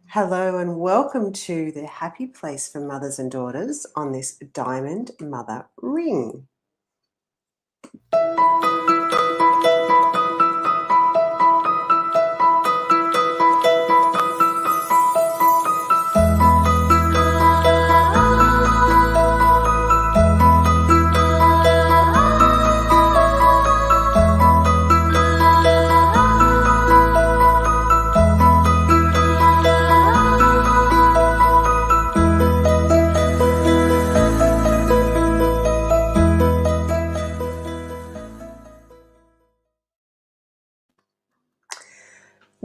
Hello and welcome to the happy place for mothers and daughters on this Diamond Mother Ring.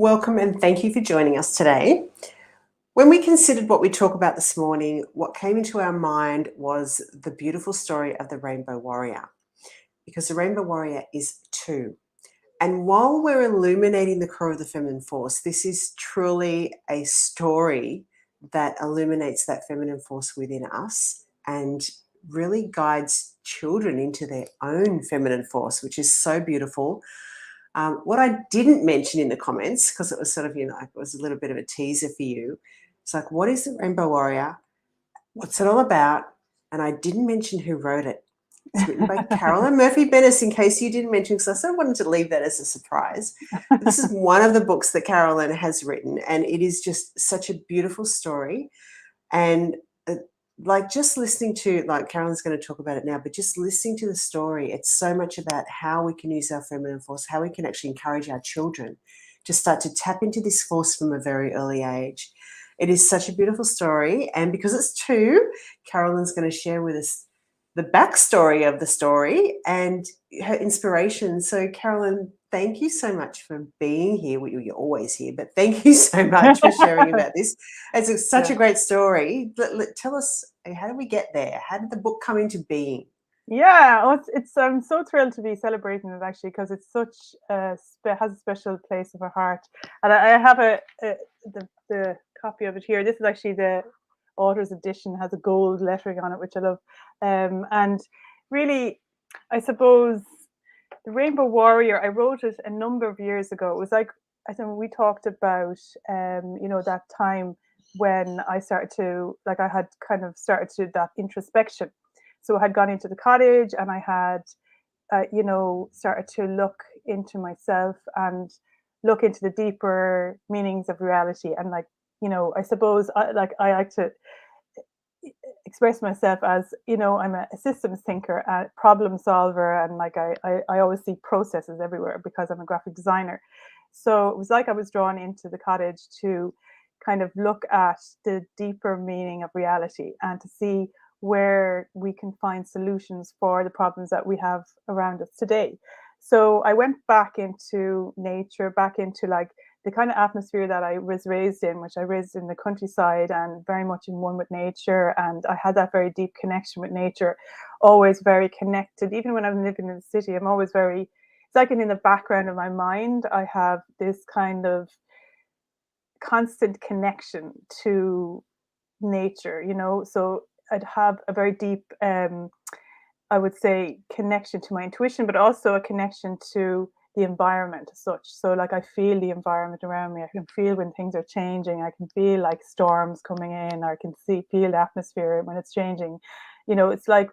Welcome and thank you for joining us today. When we considered what we talk about this morning, what came into our mind was the beautiful story of the Rainbow Warrior, because the Rainbow Warrior is two. And while we're illuminating the core of the feminine force, this is truly a story that illuminates that feminine force within us and really guides children into their own feminine force, which is so beautiful. What I didn't mention in the comments, because it was sort of, it was a little bit of a teaser for you. It's like, what is the Rainbow Warrior? What's it all about? And I didn't mention who wrote it. It's written by Carolyn Murphy-Bennis, in case you didn't mention, because I sort of wanted to leave that as a surprise. But this is one of the books that Carolyn has written, and it is just such a beautiful story. And like just listening to, like Carolyn's going to talk about it now, but just listening to the story, it's so much about how we can use our feminine force, how we can actually encourage our children to start to tap into this force from a very early age. It is such a beautiful story. And because it's two, Carolyn's going to share with us the backstory of the story and her inspiration. So, Carolyn, thank you so much for being here. Well, you're always here, but thank you so much for sharing about this. It's such a great story. Tell us, how did we get there? How did the book come into being? Yeah, it's I'm so thrilled to be celebrating it actually because it's such has a special place in my heart, and I have the copy of it here. This is actually the author's edition, has a gold lettering on it, which I love, and really, I suppose the Rainbow Warrior. I wrote it a number of years ago. It was like I think we talked about that time when I started to I had kind of started to that introspection. So I had gone into the cottage and I had, started to look into myself and look into the deeper meanings of reality. And I suppose I like to express myself as, I'm a systems thinker, a problem solver. And I always see processes everywhere because I'm a graphic designer. So it was like I was drawn into the cottage to kind of look at the deeper meaning of reality and to see where we can find solutions for the problems that we have around us today. So I went back into nature, back into the kind of atmosphere that I was raised in, which I raised in the countryside and very much in one with nature. And I had that very deep connection with nature, always very connected. Even when I'm living in the city, I'm always it's like in the background of my mind, I have this kind of constant connection to nature, so I'd have a very deep I would say connection to my intuition, but also a connection to the environment as such. So I feel the environment around me. I can feel when things are changing. I can feel like storms coming in, or I can feel the atmosphere when it's changing. It's like,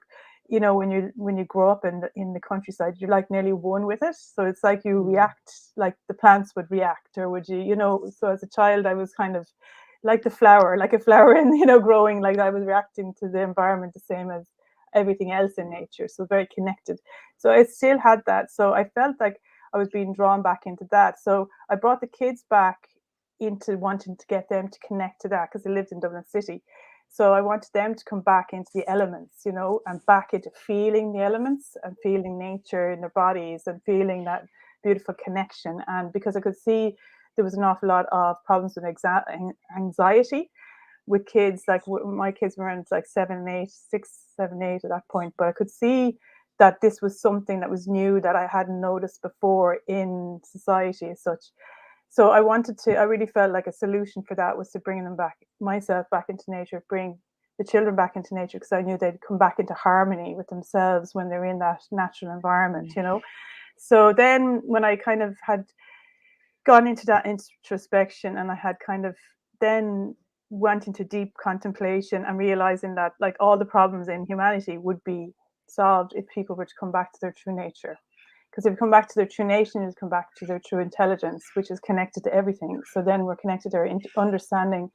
when you grow up in the countryside, you're like nearly one with it. So it's like you react like the plants would react, or would you, so as a child I was kind of like a flower in, growing, like I was reacting to the environment the same as everything else in nature. So very connected. So I still had that. So I felt like I was being drawn back into that. So I brought the kids back into wanting to get them to connect to that because they lived in Dublin City. So I wanted them to come back into the elements, and back into feeling the elements and feeling nature in their bodies and feeling that beautiful connection. And because I could see there was an awful lot of problems with anxiety with kids, like my kids were around like 7, 8, 6, 7, 8 at that point, but I could see that this was something that was new that I hadn't noticed before in society as such. So I really felt like a solution for that was to bring myself back into nature, bring the children back into nature, because I knew they'd come back into harmony with themselves when they're in that natural environment, So then when I kind of had gone into that introspection and I had kind of then went into deep contemplation and realizing that like all the problems in humanity would be solved if people were to come back to their true nature. Because if you come back to their true nature, you come back to their true intelligence, which is connected to everything. So then we're connected to our understanding,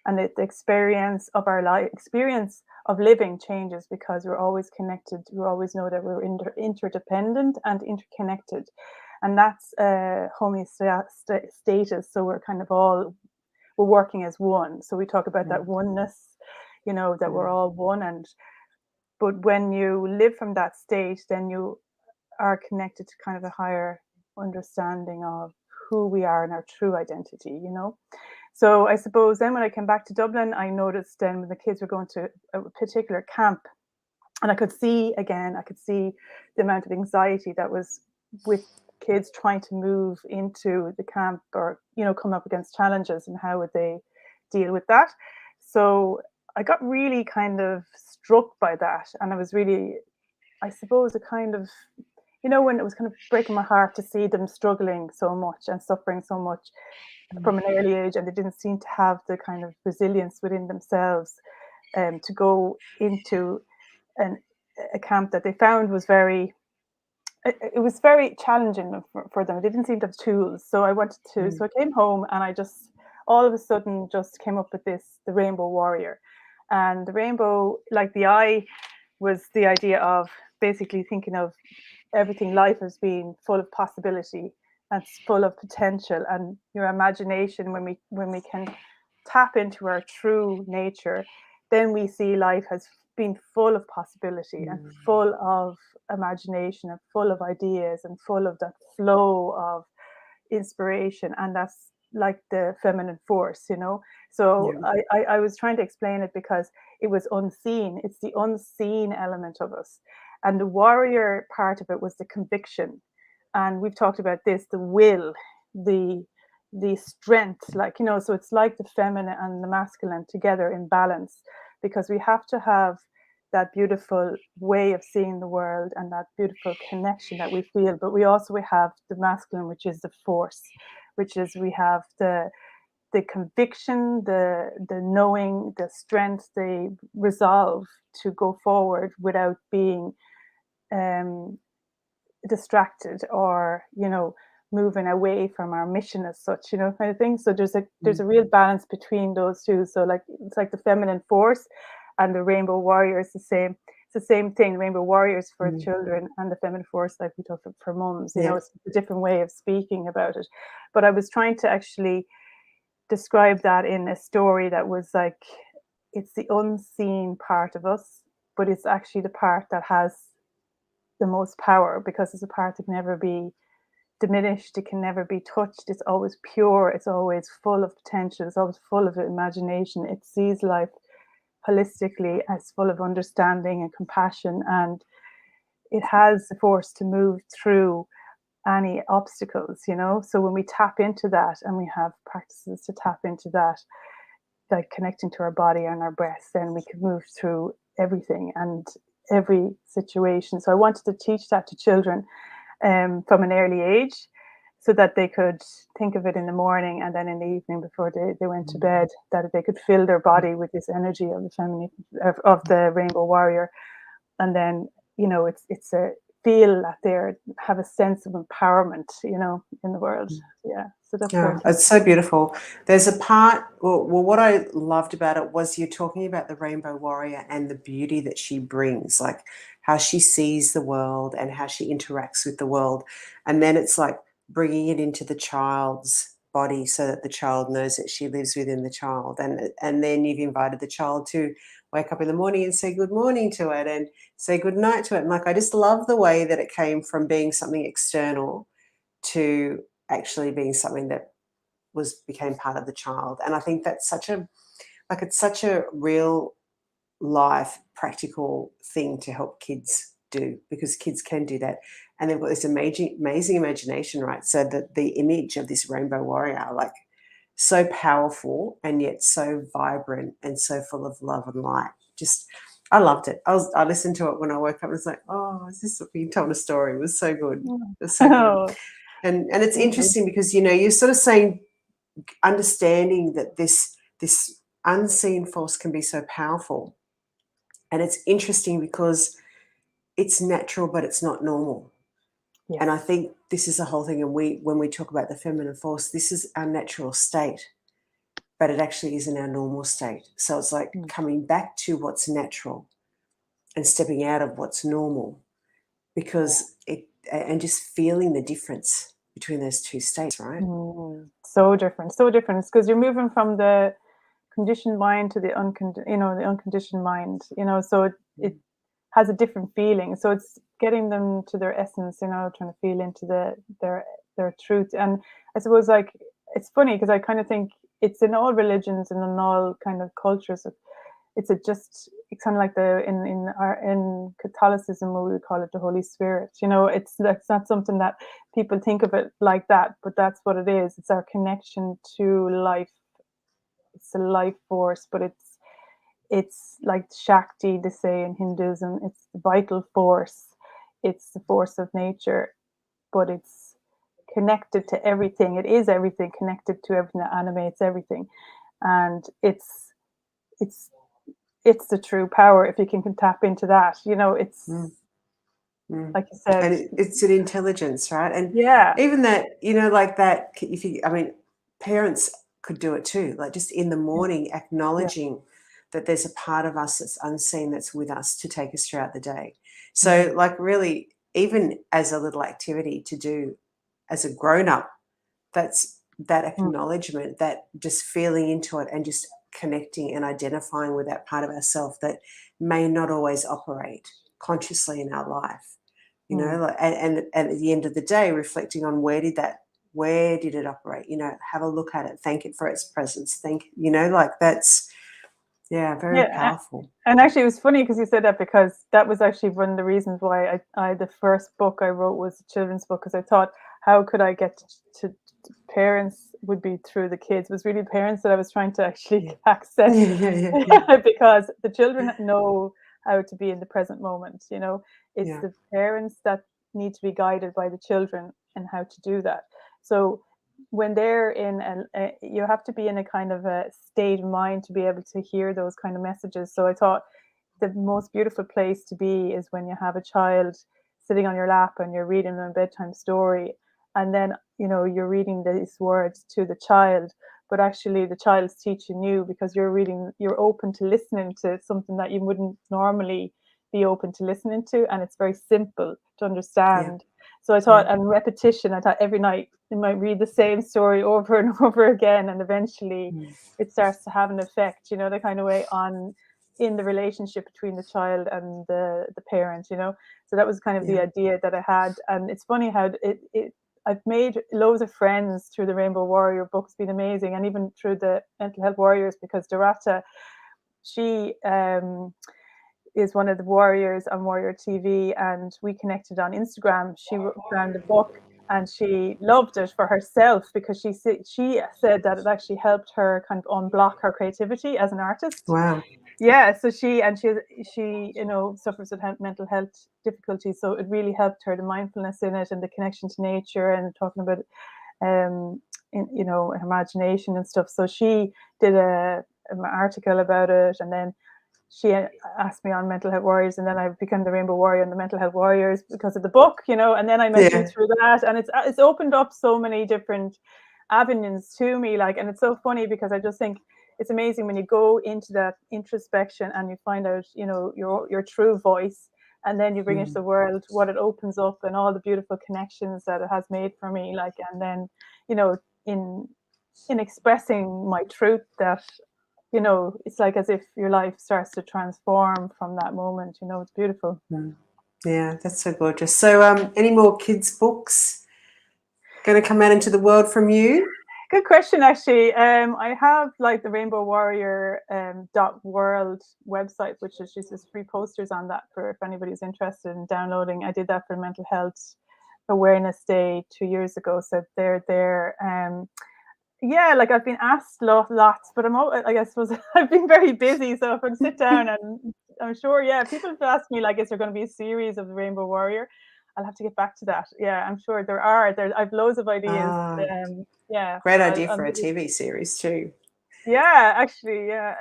and the experience of our life, experience of living changes because we're always connected. We always know that we're interdependent and interconnected, and that's homeostasis. So we're kind of all, we're working as one. So we talk about that oneness, you know, that we're all one. And but when you live from that state, then you are connected to kind of a higher understanding of who we are and our true identity, you know. So I suppose then when I came back to Dublin, I noticed then when the kids were going to a particular camp, and I could see the amount of anxiety that was with kids trying to move into the camp, or, you know, come up against challenges, and how would they deal with that. So I got really kind of struck by that, and I was really, I suppose, a kind of, you know, when it was kind of breaking my heart to see them struggling so much and suffering so much from an early age, and they didn't seem to have the kind of resilience within themselves to go into a camp that they found was very, it was very challenging for them. They didn't seem to have tools. So I wanted to, so I came home and I just all of a sudden just came up with this, the Rainbow Warrior. And the rainbow, like the eye, was the idea of basically thinking of everything, life as being full of possibility and full of potential, and your imagination, when we can tap into our true nature, then we see life as being full of possibility and full of imagination and full of ideas and full of that flow of inspiration. And that's like the feminine force, you know. So I was trying to explain it because it was unseen. It's the unseen element of us. And the warrior part of it was the conviction. And we've talked about this, the will, the strength, like, you know, so it's like the feminine and the masculine together in balance, because we have to have that beautiful way of seeing the world and that beautiful connection that we feel. But we have the masculine, which is the force, which is, we have the conviction, the knowing, the strength, the resolve to go forward without being distracted or, you know, moving away from our mission as such, you know, kind of thing. So there's a real balance between those two. So like, it's like the feminine force and the Rainbow Warrior is the same. It's the same thing. Rainbow Warriors for children, and the feminine force, like we talked for mums. You know, it's a different way of speaking about it. But I was trying to actually describe that in a story that was like, it's the unseen part of us, but it's actually the part that has the most power, because it's a part that can never be diminished, it can never be touched, it's always pure, it's always full of potential, it's always full of imagination. It sees life holistically as full of understanding and compassion, and it has the force to move through any obstacles, you know. So when we tap into that, and we have practices to tap into that, like connecting to our body and our breath, then we can move through everything and every situation. So I wanted to teach that to children from an early age, so that they could think of it in the morning, and then in the evening before they went to bed, that they could fill their body with this energy of the feminine, of the Rainbow Warrior. And then, you know, it's a feel that they have a sense of empowerment, you know, in the world. Yeah. So that's it's so beautiful. There's a part, well, what I loved about it was you're talking about the Rainbow Warrior and the beauty that she brings, like how she sees the world and how she interacts with the world. And then it's like bringing it into the child's body so that the child knows that she lives within the child. And then you've invited the child to wake up in the morning and say good morning to it and say good night to it. And like, I just love the way that it came from being something external to actually being something that became part of the child. And I think that's it's such a real life practical thing to help kids do, because kids can do that, and they've got this amazing imagination, right? So that the image of this Rainbow Warrior, like, so powerful and yet so vibrant and so full of love and light. Just, I loved it. I listened to it when I woke up and was like, oh, is this being told a story? It was so good. It was so good. And it's interesting because, you know, you're sort of saying understanding that this unseen force can be so powerful. And it's interesting because it's natural, but it's not normal. Yes. And I think this is the whole thing. And when we talk about the feminine force, this is our natural state, but it actually isn't our normal state. So it's like coming back to what's natural and stepping out of what's normal, because and just feeling the difference between those two states, right? So different. It's because you're moving from the conditioned mind to the unconditioned mind, so it has a different feeling. So it's getting them to their essence, trying to feel into their truth. And I suppose, like, it's funny because I kind of think it's in all religions and in all kind of cultures. It's kind of like in Catholicism, we would call it the Holy Spirit. That's not something that people think of it like that, but that's what it is. It's our connection to life. It's a life force, but it's like Shakti, they say in Hinduism. It's the vital force. It's the force of nature, but it's connected to everything. It is everything, connected to everything that animates everything, and it's the true power if you can tap into that. It's like you said, and it's an intelligence, right? And yeah, even that, like that, if you, I mean, parents could do it too, like just in the morning acknowledging that there's a part of us that's unseen that's with us to take us throughout the day. So like really, even as a little activity to do as a grown-up, that's that acknowledgement, that just feeling into it and just connecting and identifying with that part of ourselves that may not always operate consciously in our life, like, and at the end of the day, reflecting on where did it operate, have a look at it, thank it for its presence, like that's, very powerful. And actually, it was funny because you said that, because that was actually one of the reasons why I the first book I wrote was a children's book, because I thought, how could I get to parents would be through the kids. It was really parents that I was trying to actually access, because the children know how to be in the present moment. It's the parents that need to be guided by the children and how to do that. So when they're you have to be in a kind of a state of mind to be able to hear those kind of messages. So I thought the most beautiful place to be is when you have a child sitting on your lap and you're reading them a bedtime story, and then you're reading these words to the child, but actually the child's teaching you, because you're open to listening to something that you wouldn't normally be open to listening to, and it's very simple to understand. So I thought, and repetition, I thought every night you might read the same story over and over again, and eventually it starts to have an effect, the kind of way in the relationship between the child and the parent. So that was kind of the idea that I had. And it's funny how I've made loads of friends through the Rainbow Warrior book. It's been amazing, and even through the Mental Health Warriors, because Dorata, she is one of the warriors on Warrior TV, and we connected on Instagram. She found the book and she loved it for herself, because she said that it actually helped her kind of unblock her creativity as an artist. Wow. Yeah, so she suffers with mental health difficulties, so it really helped her, the mindfulness in it and the connection to nature, and talking about imagination and stuff. So she did an article about it, and then she asked me on Mental Health Warriors, and then I became the Rainbow Warrior and the Mental Health Warriors because of the book, and then I met you through that, and it's opened up so many different avenues to me, and it's so funny, because I just think it's amazing when you go into that introspection and you find out, your true voice, and then you bring it to the world, what it opens up, and all the beautiful connections that it has made for me, and then, in expressing my truth, that, it's like as if your life starts to transform from that moment. It's beautiful. Yeah, that's so gorgeous. So any more kids' books going to come out into the world from you? Good question, actually. I have the Rainbow Warrior .world website, which is just free posters on that for if anybody's interested in downloading. I did that for Mental Health Awareness Day 2 years ago, so they're there. I've been asked lots, but I suppose I've been very busy. So if I sit down, and I'm sure, people have asked me, is there going to be a series of the Rainbow Warrior? I'll have to get back to that. Yeah, I'm sure there are. I've loads of ideas. Ah, Yeah, great so idea I'll for a maybe. TV series too. Yeah, actually, yeah.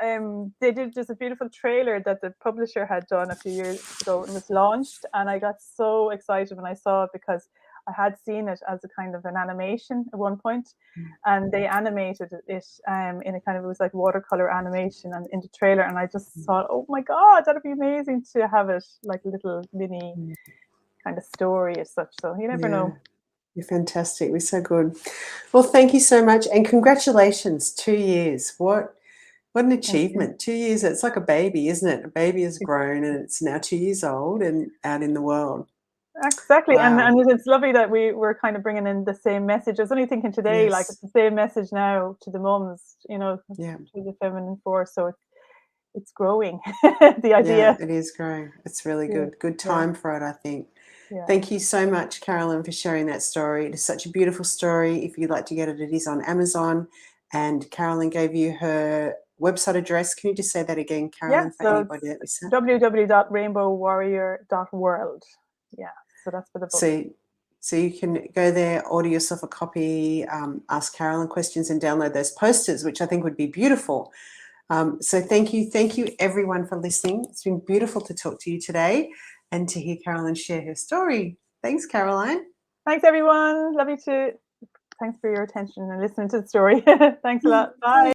They did just a beautiful trailer that the publisher had done a few years ago and was launched, and I got so excited when I saw it because I had seen it as a kind of an animation at one point, and they animated it in a kind of, it was like watercolor animation and in the trailer, and I just thought, oh my God, that'd be amazing to have it like a little mini kind of story as such. So you never Yeah, know. you're fantastic. We're so good. Well, thank you so much, and congratulations, 2 years. What an Thank you. achievement. 2 years, it's like a baby, isn't it? A baby has grown and it's now 2 years old and out in the world. Exactly, and Wow. it's lovely that we're kind of bringing in the same message. I was only thinking today, like it's Yes. the same message now to the mums, Yeah. to the feminine force. So it's growing. The Yeah, idea. it is growing. It's really Yeah, good. Good yeah, time for it, I think. yeah. Thank you so much, Carolyn, for sharing that story. It is such a beautiful story. If you'd like to get it, it is on Amazon. And Carolyn gave you her website address. Can you just say that again, Yeah, Carolyn, for so anybody it's that missed that? www.rainbowwarrior.world. Yeah, so that's for the book. So you can go there, order yourself a copy, ask Carolyn questions, and download those posters, which I think would be beautiful. So thank you everyone for listening. It's been beautiful to talk to you today and to hear Carolyn share her story. Thanks, Caroline. Thanks, everyone. Love you too. Thanks for your attention and listening to the story. Thanks a lot. Bye. Bye.